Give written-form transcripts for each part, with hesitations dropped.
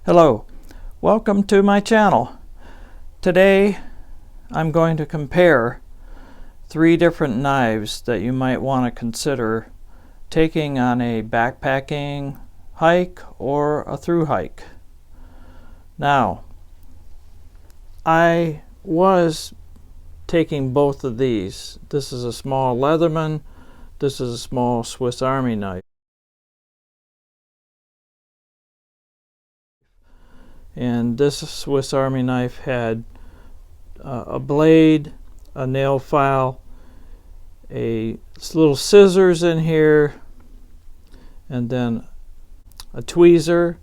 Hello, welcome to my channel. Today I'm going to compare 3 different knives that you might want to consider taking on a backpacking hike or a through hike. Now, I was taking both of these. This is a small Leatherman, this is a small Swiss Army knife. And this Swiss Army knife had a blade, a nail file, a little scissors in here, and then a tweezer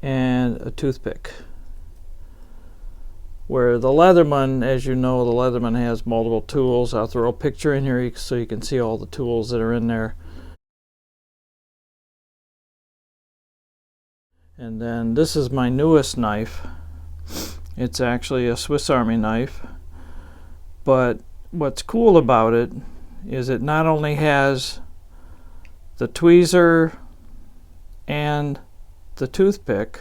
and a toothpick. Where the Leatherman, as you know, the Leatherman has multiple tools. I'll throw a picture in here so you can see all the tools that are in there. And then this is my newest knife. It's actually a Swiss Army knife, but what's cool about it is it not only has the tweezer and the toothpick,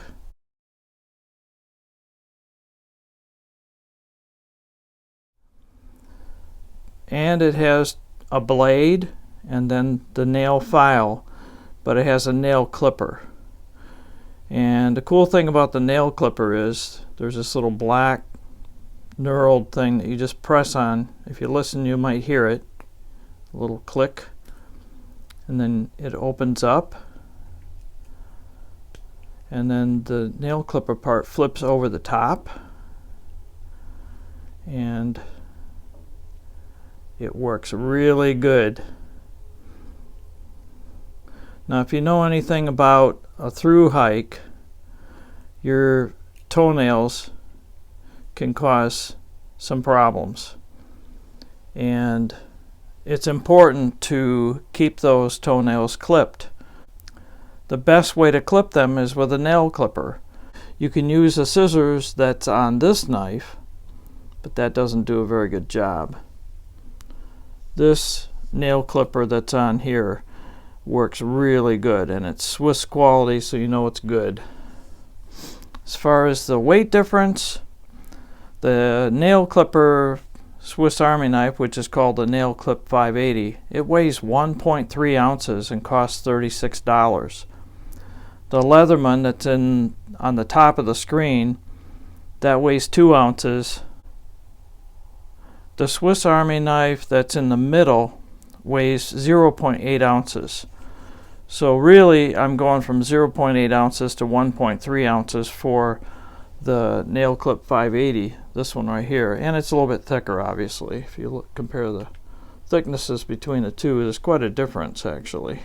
and it has a blade and then the nail file, but it has a nail clipper. And the cool thing about the nail clipper is there's this little black knurled thing that you just press on. If you listen, you might hear it, a little click, and then it opens up, and then the nail clipper part flips over the top, and it works really good. Now, if you know anything about a through hike, your toenails can cause some problems, and it's important to keep those toenails clipped. The best way to clip them is with a nail clipper. You can use the scissors that's on this knife, but that doesn't do a very good job. This nail clipper that's on here works really good, and it's Swiss quality, so you know it's good. As far as the weight difference, the nail clipper Swiss Army knife, which is called the Nail Clip 580, it weighs 1.3 ounces and costs $36. The Leatherman that's on the top of the screen, that weighs 2 ounces. The Swiss Army knife that's in the middle weighs 0.8 ounces. So really, I'm going from 0.8 ounces to 1.3 ounces for the Nail Clip 580, this one right here. And it's a little bit thicker, obviously. If you compare the thicknesses between the two, there's quite a difference, actually.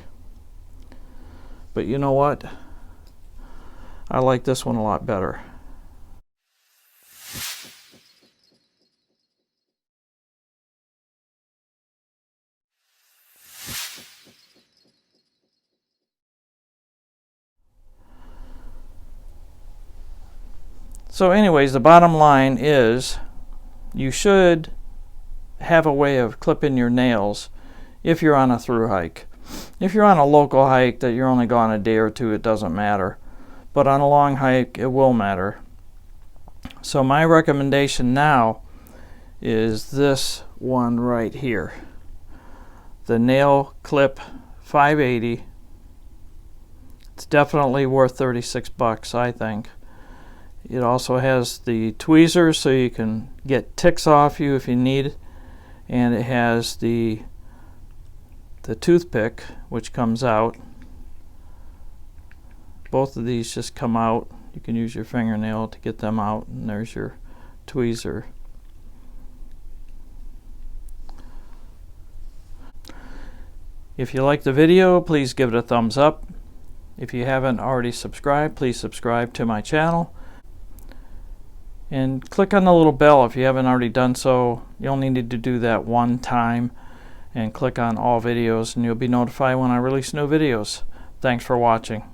But you know what? I like this one a lot better. So anyways, the bottom line is you should have a way of clipping your nails if you're on a through hike. If you're on a local hike that you're only gone a day or two, it doesn't matter. But on a long hike, it will matter. So my recommendation now is this one right here. The Nail Clip 580. It's definitely worth 36 bucks, I think. It also has the tweezers so you can get ticks off you if you need, and it has the toothpick, which comes out. Both of these just come out. You can use your fingernail to get them out, and there's your tweezer. If you like the video, please give it a thumbs up. If you haven't already subscribed, please subscribe to my channel. And click on the little bell if you haven't already done so. You only need to do that one time, and click on all videos, and you'll be notified when I release new videos. Thanks for watching.